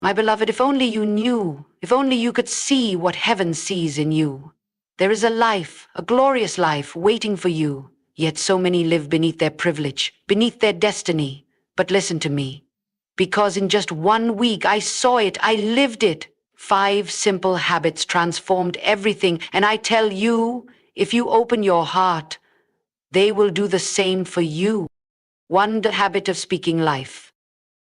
My beloved, if only you knew, if only you could see what heaven sees in you. There is a life, a glorious life, waiting for you. Yet so many live beneath their privilege, beneath their destiny. But listen to me. Because in just 1 week I saw it, I lived it. 5 simple habits transformed everything, and I tell you, if you open your heart, they will do the same for you. 1. The habit of speaking life.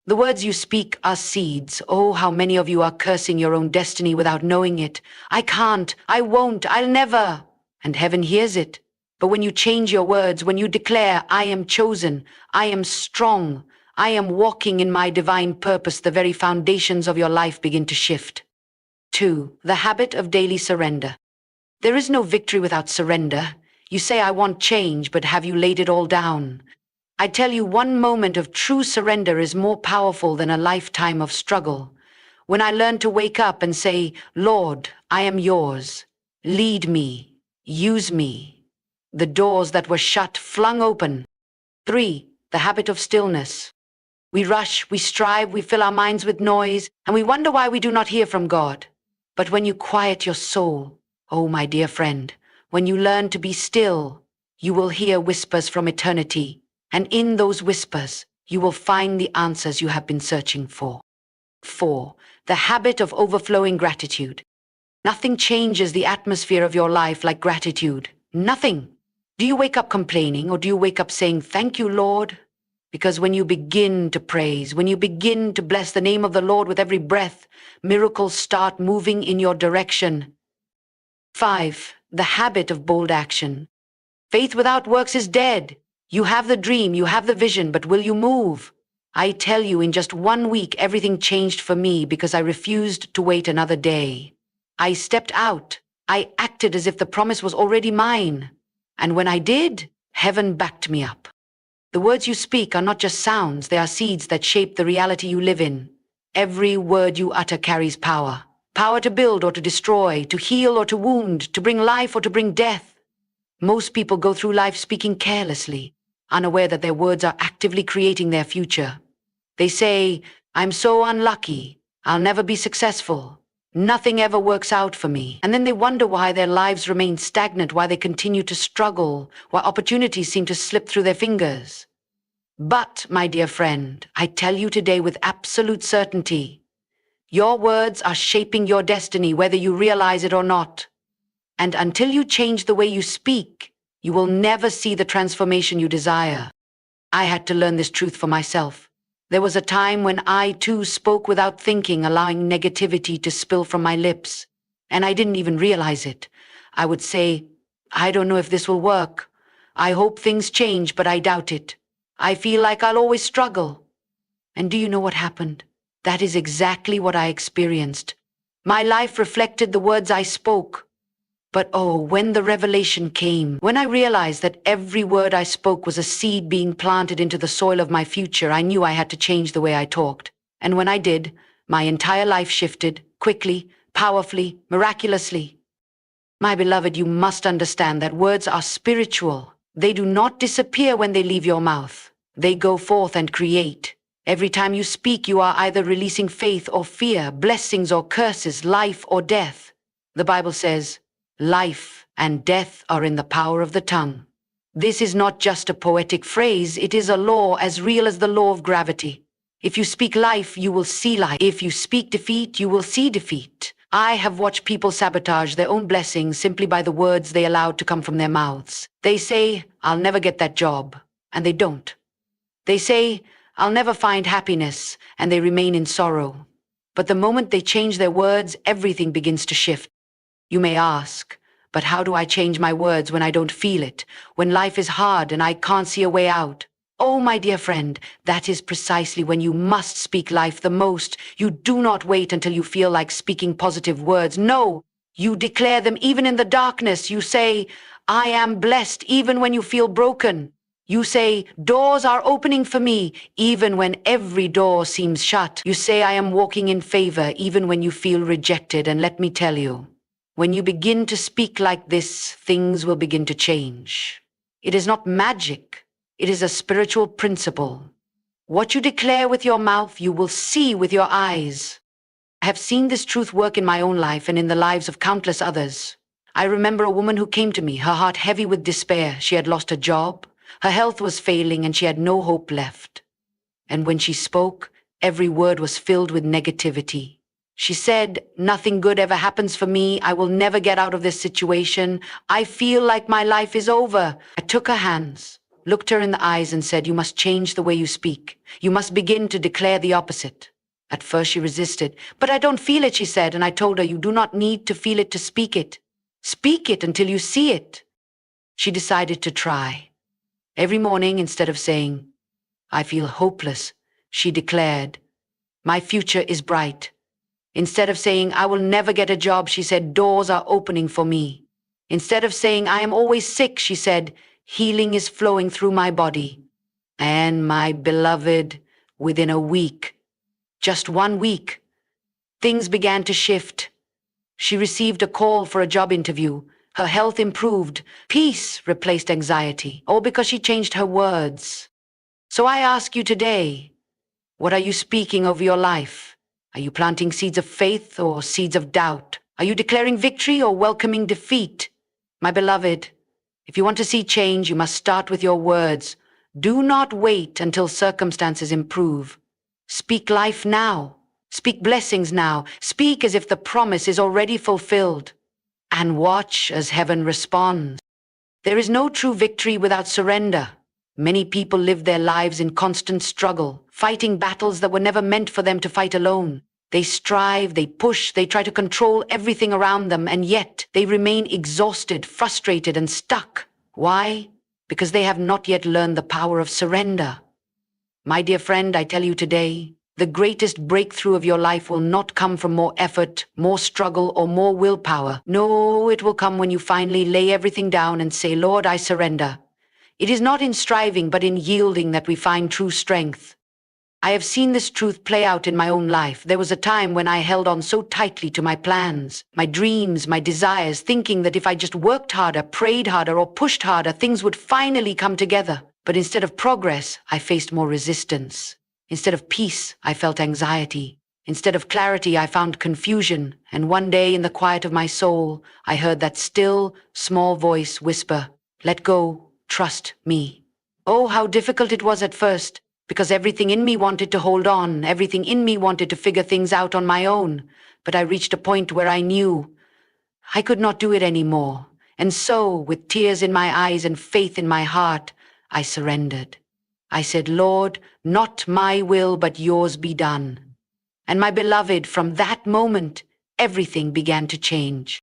The words you speak are seeds. Oh, how many of you are cursing your own destiny without knowing it. I can't, I won't, I'll never. And heaven hears it. But when you change your words, when you declare, I am chosen, I am strong, I am walking in my divine purpose, the very foundations of your life begin to shift. 2. The habit of daily surrender. There is no victory without surrender. You say, I want change, but have you laid it all down? I tell you, 1 moment of true surrender is more powerful than a lifetime of struggle. When I learned to wake up and say, Lord, I am yours. Lead me. Use me. The doors that were shut flung open. 3. The habit of stillness. We rush, we strive, we fill our minds with noise, and we wonder why we do not hear from God. But when you quiet your soul, oh my dear friend, when you learn to be still, you will hear whispers from eternity. And in those whispers, you will find the answers you have been searching for. 4. The habit of overflowing gratitude. Nothing changes the atmosphere of your life like gratitude. Nothing. Do you wake up complaining, or do you wake up saying, thank you, Lord? Because when you begin to praise, when you begin to bless the name of the Lord with every breath, miracles start moving in your direction. 5. The habit of bold action. Faith without works is dead. You have the dream, you have the vision, but will you move? I tell you, in just 1 week, everything changed for me because I refused to wait another day. I stepped out. I acted as if the promise was already mine. And when I did, heaven backed me up. The words you speak are not just sounds, they are seeds that shape the reality you live in. Every word you utter carries power. Power to build or to destroy, to heal or to wound, to bring life or to bring death. Most people go through life speaking carelessly, unaware that their words are actively creating their future. They say, I'm so unlucky, I'll never be successful, nothing ever works out for me. And then they wonder why their lives remain stagnant, why they continue to struggle, why opportunities seem to slip through their fingers. But, my dear friend, I tell you today with absolute certainty, your words are shaping your destiny, whether you realize it or not. And until you change the way you speak, you will never see the transformation you desire. I had to learn this truth for myself. There was a time when I too spoke without thinking, allowing negativity to spill from my lips. And I didn't even realize it. I would say, I don't know if this will work. I hope things change, but I doubt it. I feel like I'll always struggle. And do you know what happened? That is exactly what I experienced. My life reflected the words I spoke. But oh, when the revelation came, when I realized that every word I spoke was a seed being planted into the soil of my future, I knew I had to change the way I talked. And when I did, my entire life shifted, quickly, powerfully, miraculously. My beloved, you must understand that words are spiritual. They do not disappear when they leave your mouth. They go forth and create. Every time you speak, you are either releasing faith or fear, blessings or curses, life or death. The Bible says, life and death are in the power of the tongue. This is not just a poetic phrase, it is a law as real as the law of gravity. If you speak life, you will see life. If you speak defeat, you will see defeat. I have watched people sabotage their own blessings simply by the words they allowed to come from their mouths. They say, I'll never get that job, and they don't. They say, I'll never find happiness, and they remain in sorrow. But the moment they change their words, everything begins to shift. You may ask, but how do I change my words when I don't feel it, when life is hard and I can't see a way out? Oh, my dear friend, that is precisely when you must speak life the most. You do not wait until you feel like speaking positive words. No, you declare them even in the darkness. You say, I am blessed even when you feel broken. You say, doors are opening for me even when every door seems shut. You say, I am walking in favor even when you feel rejected. And let me tell you, when you begin to speak like this, things will begin to change. It is not magic. It is a spiritual principle. What you declare with your mouth, you will see with your eyes. have seen this truth work in my own life and in the lives of countless others. I remember a woman who came to me, her heart heavy with despair. She had lost her job, her health was failing, and she had no hope left. And when she spoke, every word was filled with negativity. She said, "Nothing good ever happens for me. I will never get out of this situation. I feel like my life is over." I took her hands, looked her in the eyes, and said, "You must change the way you speak. You must begin to declare the opposite." At first she resisted. "But I don't feel it," she said, and I told her, "You do not need to feel it to speak it. Speak it until you see it." She decided to try. Every morning, instead of saying, "I feel hopeless," she declared, "My future is bright." Instead of saying, "I will never get a job," she said, "Doors are opening for me." Instead of saying, "I am always sick," she said, "Healing is flowing through my body." And my beloved, within a week, just 1 week, things began to shift. She received a call for a job interview. Her health improved. Peace replaced anxiety, all because she changed her words. So I ask you today, what are you speaking over your life? Are you planting seeds of faith or seeds of doubt? Are you declaring victory or welcoming defeat? My beloved, if you want to see change, you must start with your words. Do not wait until circumstances improve. Speak life now. Speak blessings now. Speak as if the promise is already fulfilled. And watch as heaven responds. There is no true victory without surrender. Many people live their lives in constant struggle, fighting battles that were never meant for them to fight alone. They strive, they push, they try to control everything around them, and yet they remain exhausted, frustrated, and stuck. Why? Because they have not yet learned the power of surrender. My dear friend, I tell you today, the greatest breakthrough of your life will not come from more effort, more struggle, or more willpower. No, it will come when you finally lay everything down and say, "Lord, I surrender." It is not in striving, but in yielding that we find true strength. I have seen this truth play out in my own life. There was a time when I held on so tightly to my plans, my dreams, my desires, thinking that if I just worked harder, prayed harder, or pushed harder, things would finally come together. But instead of progress, I faced more resistance. Instead of peace, I felt anxiety. Instead of clarity, I found confusion. And one day, in the quiet of my soul, I heard that still, small voice whisper, "Let go. Trust me." Oh, how difficult it was at first, because everything in me wanted to hold on, everything in me wanted to figure things out on my own. But I reached a point where I knew I could not do it anymore. And so, with tears in my eyes and faith in my heart, I surrendered. I said, "Lord, not my will, but yours be done." And my beloved, from that moment, everything began to change.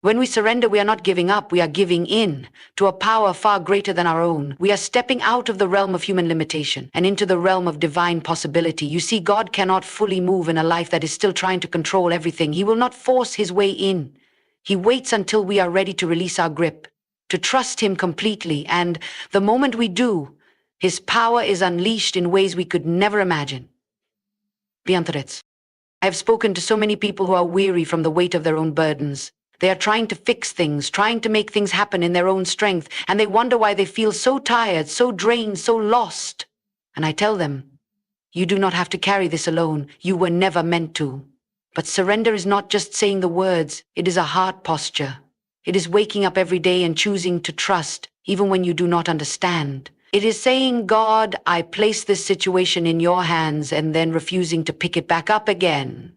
When we surrender, we are not giving up, we are giving in to a power far greater than our own. We are stepping out of the realm of human limitation and into the realm of divine possibility. You see, God cannot fully move in a life that is still trying to control everything. He will not force his way in. He waits until we are ready to release our grip, to trust him completely, and the moment we do, his power is unleashed in ways we could never imagine. Beantwords. I have spoken to so many people who are weary from the weight of their own burdens. They are trying to fix things, trying to make things happen in their own strength, and they wonder why they feel so tired, so drained, so lost. And I tell them, you do not have to carry this alone. You were never meant to. But surrender is not just saying the words, it is a heart posture. It is waking up every day and choosing to trust, even when you do not understand. It is saying, "God, I place this situation in your hands," and then refusing to pick it back up again.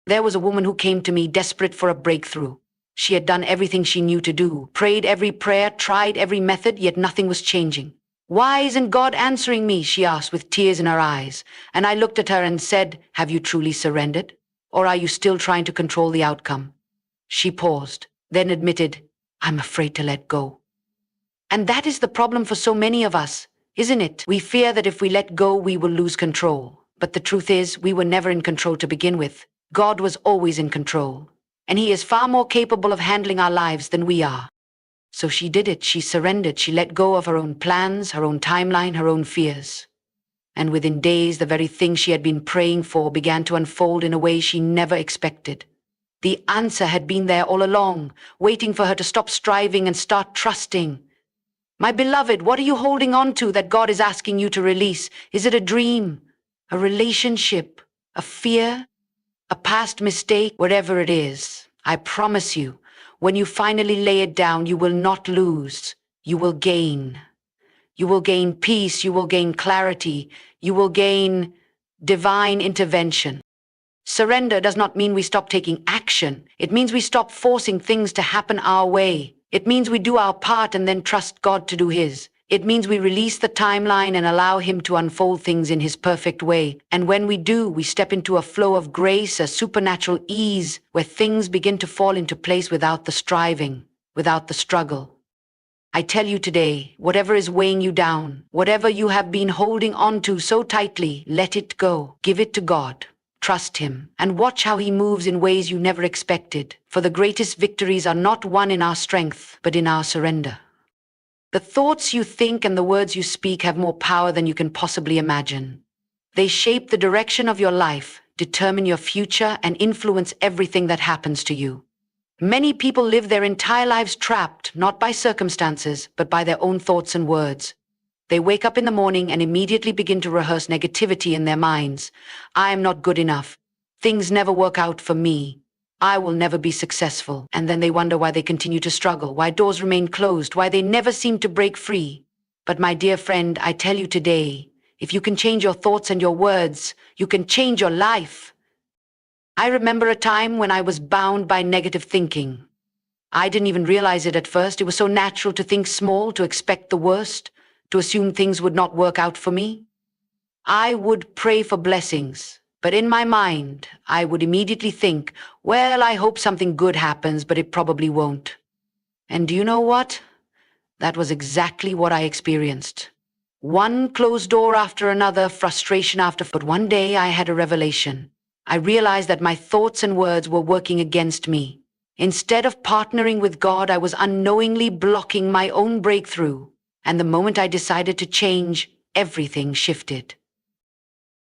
There was a woman who came to me desperate for a breakthrough. She had done everything she knew to do, prayed every prayer, tried every method, yet nothing was changing. "Why isn't God answering me?" she asked with tears in her eyes. And I looked at her and said, "Have you truly surrendered? Or are you still trying to control the outcome?" She paused, then admitted, "I'm afraid to let go." And that is the problem for so many of us, isn't it? We fear that if we let go, we will lose control. But the truth is, we were never in control to begin with. God was always in control, and he is far more capable of handling our lives than we are. So she did it. She surrendered. She let go of her own plans, her own timeline, her own fears. And within days, the very thing she had been praying for began to unfold in a way she never expected. The answer had been there all along, waiting for her to stop striving and start trusting. My beloved, what are you holding on to that God is asking you to release? Is it a dream, a relationship, a fear? a past mistake, whatever it is. I promise you, when you finally lay it down, you will not lose. You will gain. You will gain peace. You will gain clarity. You will gain divine intervention. Surrender does not mean we stop taking action. It means we stop forcing things to happen our way. It means we do our part and then trust God to do His. It means we release the timeline and allow Him to unfold things in His perfect way. And when we do, we step into a flow of grace, a supernatural ease, where things begin to fall into place without the striving, without the struggle. I tell you today, whatever is weighing you down, whatever you have been holding on to so tightly, let it go. Give it to God. Trust Him, and watch how He moves in ways you never expected. For the greatest victories are not won in our strength, but in our surrender. The thoughts you think and the words you speak have more power than you can possibly imagine. They shape the direction of your life, determine your future, and influence everything that happens to you. Many people live their entire lives trapped, not by circumstances, but by their own thoughts and words. They wake up in the morning and immediately begin to rehearse negativity in their minds. I am not good enough. Things never work out for me. I will never be successful. And then they wonder why they continue to struggle, why doors remain closed, why they never seem to break free. But my dear friend, I tell you today, if you can change your thoughts and your words, you can change your life. I remember a time when I was bound by negative thinking. I didn't even realize it at first. It was so natural to think small, to expect the worst, to assume things would not work out for me. I would pray for blessings, but in my mind, I would immediately think, well, I hope something good happens, but it probably won't. And do you know what? That was exactly what I experienced. One closed door after another, frustration after, but one day I had a revelation. I realized that my thoughts and words were working against me. Instead of partnering with God, I was unknowingly blocking my own breakthrough. And the moment I decided to change, everything shifted.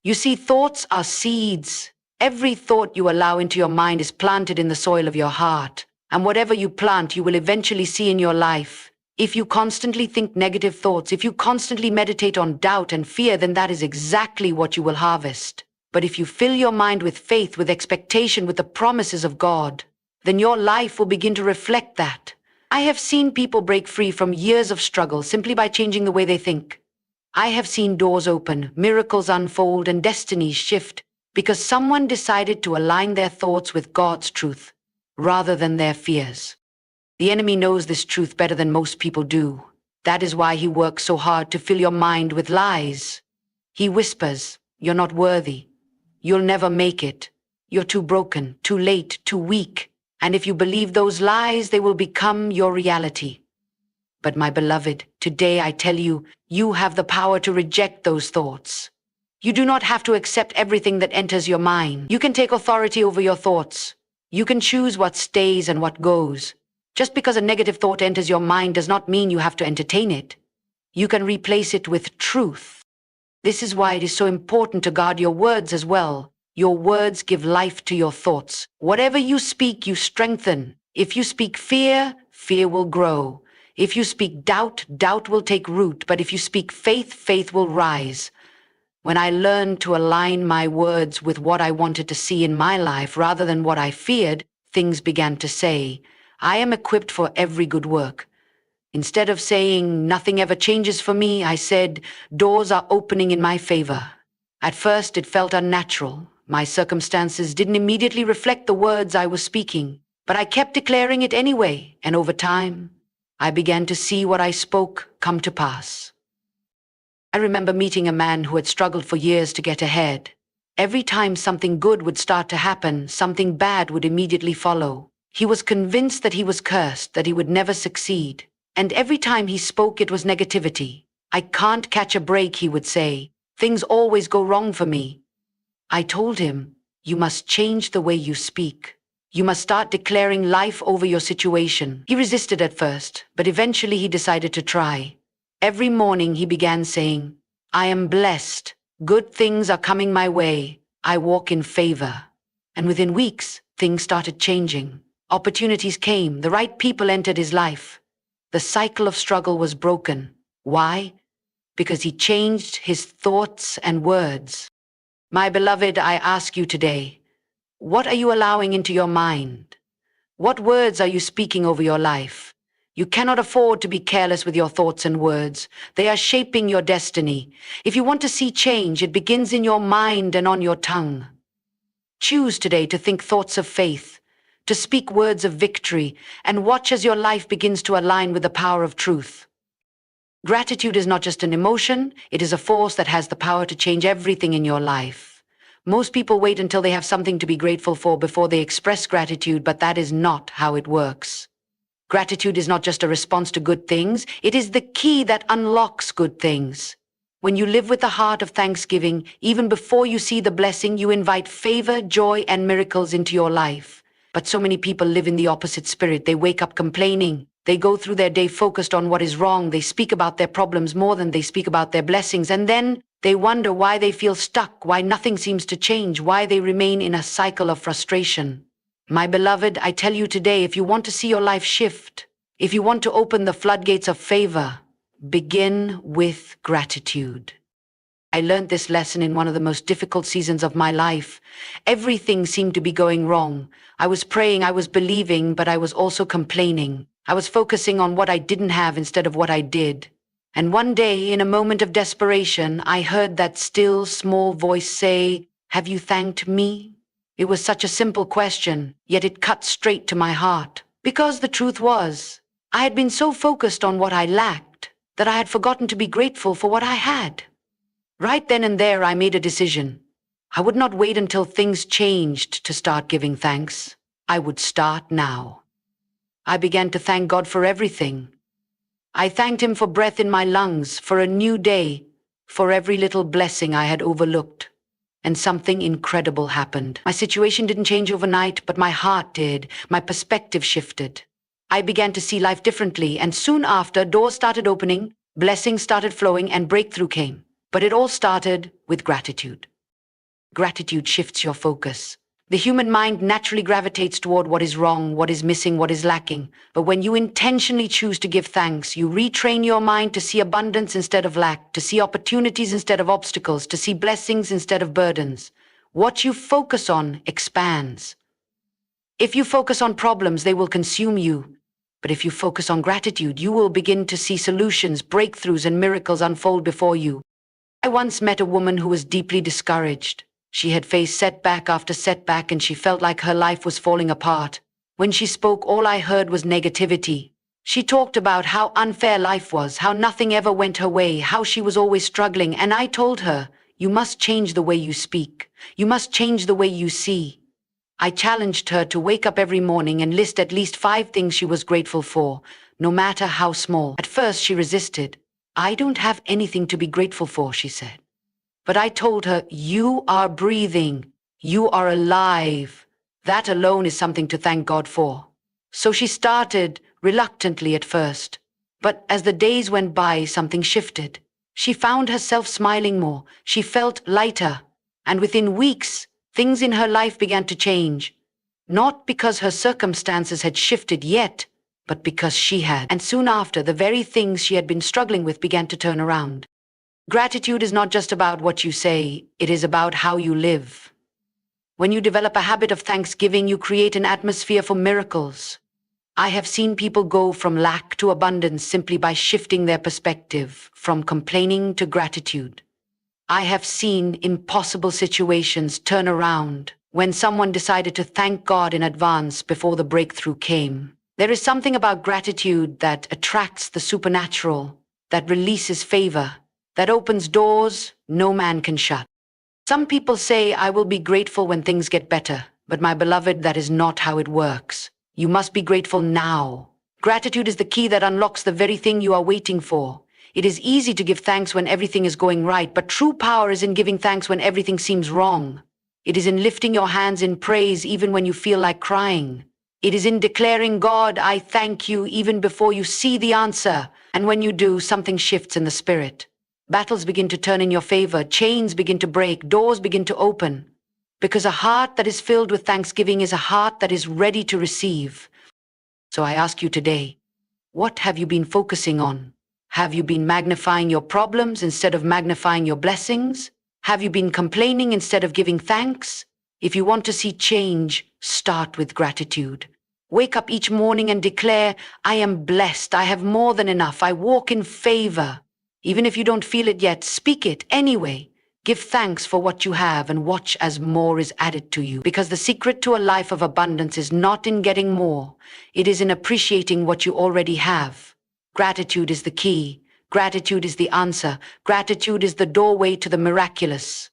You see, thoughts are seeds. Every thought you allow into your mind is planted in the soil of your heart. And whatever you plant, you will eventually see in your life. If you constantly think negative thoughts, if you constantly meditate on doubt and fear, then that is exactly what you will harvest. But if you fill your mind with faith, with expectation, with the promises of God, then your life will begin to reflect that. I have seen people break free from years of struggle simply by changing the way they think. I have seen doors open, miracles unfold, and destinies shift because someone decided to align their thoughts with God's truth rather than their fears. The enemy knows this truth better than most people do. That is why he works so hard to fill your mind with lies. He whispers, "You're not worthy. You'll never make it. You're too broken, too late, too weak." And if you believe those lies, they will become your reality. But my beloved, today I tell you, you have the power to reject those thoughts. You do not have to accept everything that enters your mind. You can take authority over your thoughts. You can choose what stays and what goes. Just because a negative thought enters your mind does not mean you have to entertain it. You can replace it with truth. This is why it is so important to guard your words as well. Your words give life to your thoughts. Whatever you speak, you strengthen. If you speak fear, fear will grow. If you speak doubt, doubt will take root. But if you speak faith, faith will rise. When I learned to align my words with what I wanted to see in my life rather than what I feared, things began to say, "I am equipped for every good work." Instead of saying, "Nothing ever changes for me," I said, "Doors are opening in my favor." At first, it felt unnatural. My circumstances didn't immediately reflect the words I was speaking, but I kept declaring it anyway, and over time, I began to see what I spoke come to pass. I remember meeting a man who had struggled for years to get ahead. Every time something good would start to happen, something bad would immediately follow. He was convinced that he was cursed, that he would never succeed. And every time he spoke, it was negativity. "I can't catch a break," he would say. "Things always go wrong for me." I told him, "You must change the way you speak. You must start declaring life over your situation." He resisted at first, but eventually he decided to try. Every morning he began saying, "I am blessed. Good things are coming my way. I walk in favor." And within weeks, things started changing. Opportunities came. The right people entered his life. The cycle of struggle was broken. Why? Because he changed his thoughts and words. My beloved, I ask you today, What are you allowing into your mind? What words are you speaking over your life? You cannot afford to be careless with your thoughts and words. They are shaping your destiny. If you want to see change, it begins in your mind and on your tongue. Choose today to think thoughts of faith, to speak words of victory, and watch as your life begins to align with the power of truth. Gratitude is not just an emotion, it is a force that has the power to change everything in your life. Most people wait until they have something to be grateful for before they express gratitude, but that is not how it works. Gratitude is not just a response to good things, it is the key that unlocks good things. When you live with the heart of thanksgiving, even before you see the blessing, you invite favor, joy, and miracles into your life. But so many people live in the opposite spirit. They wake up complaining. They go through their day focused on what is wrong. They speak about their problems more than they speak about their blessings. And then they wonder why they feel stuck, why nothing seems to change, why they remain in a cycle of frustration. My beloved, I tell you today, if you want to see your life shift, if you want to open the floodgates of favor, begin with gratitude. I learned this lesson in one of the most difficult seasons of my life. Everything seemed to be going wrong. I was praying, I was believing, but I was also complaining. I was focusing on what I didn't have instead of what I did. And one day, in a moment of desperation, I heard that still, small voice say, "Have you thanked me?" It was such a simple question, yet it cut straight to my heart. Because the truth was, I had been so focused on what I lacked that I had forgotten to be grateful for what I had. Right then and there, I made a decision. I would not wait until things changed to start giving thanks. I would start now. I began to thank God for everything. I thanked Him for breath in my lungs, for a new day, for every little blessing I had overlooked. And something incredible happened. My situation didn't change overnight, but my heart did. My perspective shifted. I began to see life differently, and soon after, doors started opening, blessings started flowing, and breakthrough came. But it all started with gratitude. Gratitude shifts your focus. The human mind naturally gravitates toward what is wrong, what is missing, what is lacking. But when you intentionally choose to give thanks, you retrain your mind to see abundance instead of lack, to see opportunities instead of obstacles, to see blessings instead of burdens. What you focus on expands. If you focus on problems, they will consume you. But if you focus on gratitude, you will begin to see solutions, breakthroughs, and miracles unfold before you. I once met a woman who was deeply discouraged. She had faced setback after setback, and she felt like her life was falling apart. When she spoke, all I heard was negativity. She talked about how unfair life was, how nothing ever went her way, how she was always struggling, and I told her, "You must change the way you speak. You must change the way you see." I challenged her to wake up every morning and list at least 5 things she was grateful for, no matter how small. At first, she resisted. "I don't have anything to be grateful for," she said. But I told her, "You are breathing. You are alive. That alone is something to thank God for." So she started, reluctantly at first. But as the days went by, something shifted. She found herself smiling more. She felt lighter. And within weeks, things in her life began to change. Not because her circumstances had shifted yet, but because she had. And soon after, the very things she had been struggling with began to turn around. Gratitude is not just about what you say, it is about how you live. When you develop a habit of thanksgiving, you create an atmosphere for miracles. I have seen people go from lack to abundance simply by shifting their perspective, from complaining to gratitude. I have seen impossible situations turn around when someone decided to thank God in advance before the breakthrough came. There is something about gratitude that attracts the supernatural, that releases favor, that opens doors no man can shut. Some people say, "I will be grateful when things get better." But my beloved, that is not how it works. You must be grateful now. Gratitude is the key that unlocks the very thing you are waiting for. It is easy to give thanks when everything is going right, but true power is in giving thanks when everything seems wrong. It is in lifting your hands in praise even when you feel like crying. It is in declaring, "God, I thank you," even before you see the answer. And when you do, something shifts in the spirit. Battles begin to turn in your favor, chains begin to break, doors begin to open. Because a heart that is filled with thanksgiving is a heart that is ready to receive. So I ask you today, what have you been focusing on? Have you been magnifying your problems instead of magnifying your blessings? Have you been complaining instead of giving thanks? If you want to see change, start with gratitude. Wake up each morning and declare, I am blessed, I have more than enough, I walk in favor. Even if you don't feel it yet, speak it anyway. Give thanks for what you have and watch as more is added to you. Because the secret to a life of abundance is not in getting more, it is in appreciating what you already have. Gratitude is the key. Gratitude is the answer. Gratitude is the doorway to the miraculous.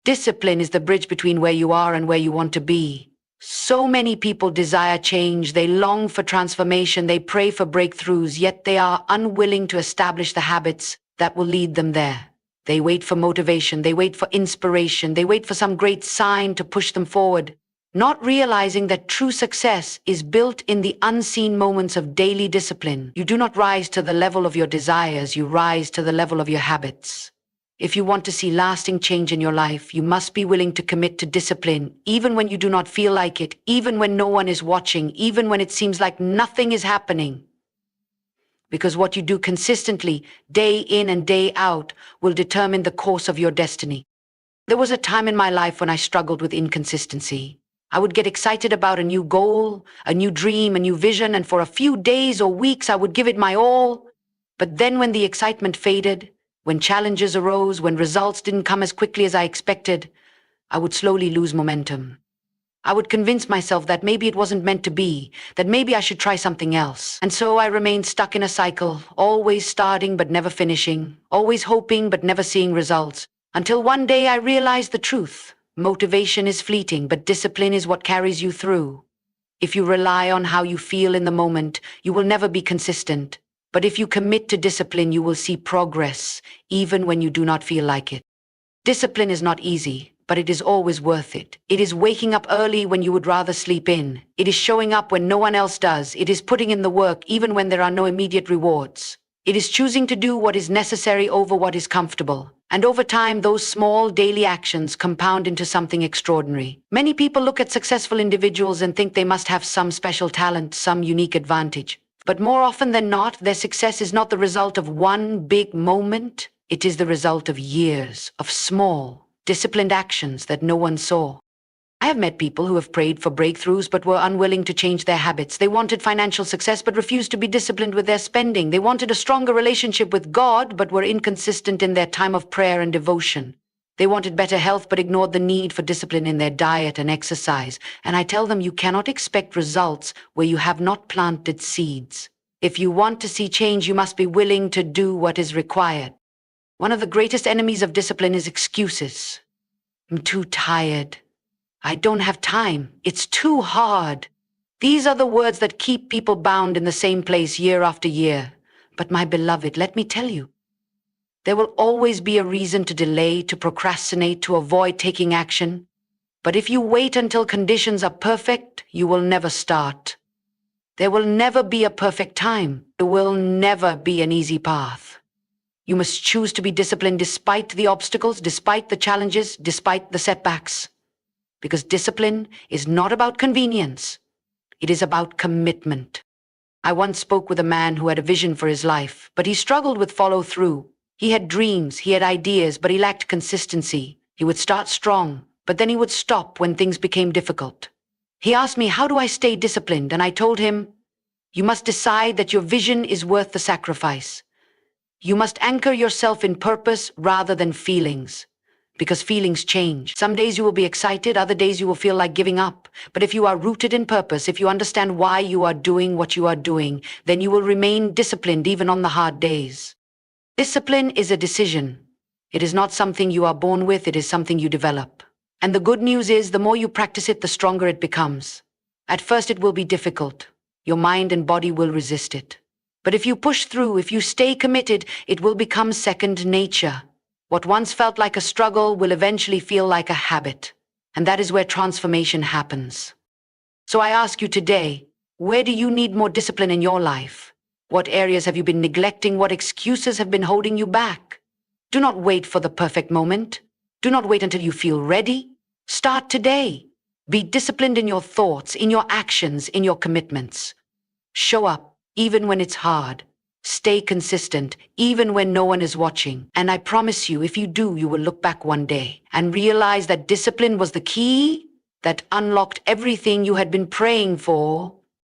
Discipline is the bridge between where you are and where you want to be. So many people desire change, they long for transformation, they pray for breakthroughs, yet they are unwilling to establish the habits that will lead them there. They wait for motivation, they wait for inspiration, they wait for some great sign to push them forward, not realizing that true success is built in the unseen moments of daily discipline. You do not rise to the level of your desires, you rise to the level of your habits. If you want to see lasting change in your life, you must be willing to commit to discipline, even when you do not feel like it, even when no one is watching, even when it seems like nothing is happening. Because what you do consistently, day in and day out, will determine the course of your destiny. There was a time in my life when I struggled with inconsistency. I would get excited about a new goal, a new dream, a new vision, and for a few days or weeks I would give it my all. But then when the excitement faded, when challenges arose, when results didn't come as quickly as I expected, I would slowly lose momentum. I would convince myself that maybe it wasn't meant to be, that maybe I should try something else. And so I remained stuck in a cycle, always starting but never finishing, always hoping but never seeing results, until one day I realized the truth. Motivation is fleeting, but discipline is what carries you through. If you rely on how you feel in the moment, you will never be consistent. But if you commit to discipline, you will see progress, even when you do not feel like it. Discipline is not easy, but it is always worth it. It is waking up early when you would rather sleep in. It is showing up when no one else does. It is putting in the work even when there are no immediate rewards. It is choosing to do what is necessary over what is comfortable. And over time, those small daily actions compound into something extraordinary. Many people look at successful individuals and think they must have some special talent, some unique advantage. But more often than not, their success is not the result of one big moment. It is the result of years of small, disciplined actions that no one saw. I have met people who have prayed for breakthroughs but were unwilling to change their habits. They wanted financial success but refused to be disciplined with their spending. They wanted a stronger relationship with God but were inconsistent in their time of prayer and devotion. They wanted better health but ignored the need for discipline in their diet and exercise. And I tell them, you cannot expect results where you have not planted seeds. If you want to see change, you must be willing to do what is required. One of the greatest enemies of discipline is excuses. I'm too tired. I don't have time. It's too hard. These are the words that keep people bound in the same place year after year. But my beloved, let me tell you, there will always be a reason to delay, to procrastinate, to avoid taking action. But if you wait until conditions are perfect, you will never start. There will never be a perfect time. There will never be an easy path. You must choose to be disciplined despite the obstacles, despite the challenges, despite the setbacks. Because discipline is not about convenience. It is about commitment. I once spoke with a man who had a vision for his life, but he struggled with follow-through. He had dreams, he had ideas, but he lacked consistency. He would start strong, but then he would stop when things became difficult. He asked me, how do I stay disciplined? And I told him, you must decide that your vision is worth the sacrifice. You must anchor yourself in purpose rather than feelings. Because feelings change. Some days you will be excited, other days you will feel like giving up. But if you are rooted in purpose, if you understand why you are doing what you are doing, then you will remain disciplined even on the hard days. Discipline is a decision. It is not something you are born with, it is something you develop. And the good news is, the more you practice it, the stronger it becomes. At first it will be difficult. Your mind and body will resist it. But if you push through, if you stay committed, it will become second nature. What once felt like a struggle will eventually feel like a habit. And that is where transformation happens. So I ask you today, where do you need more discipline in your life? What areas have you been neglecting? What excuses have been holding you back? Do not wait for the perfect moment. Do not wait until you feel ready. Start today. Be disciplined in your thoughts, in your actions, in your commitments. Show up, even when it's hard. Stay consistent, even when no one is watching. And I promise you, if you do, you will look back one day and realize that discipline was the key that unlocked everything you had been praying for,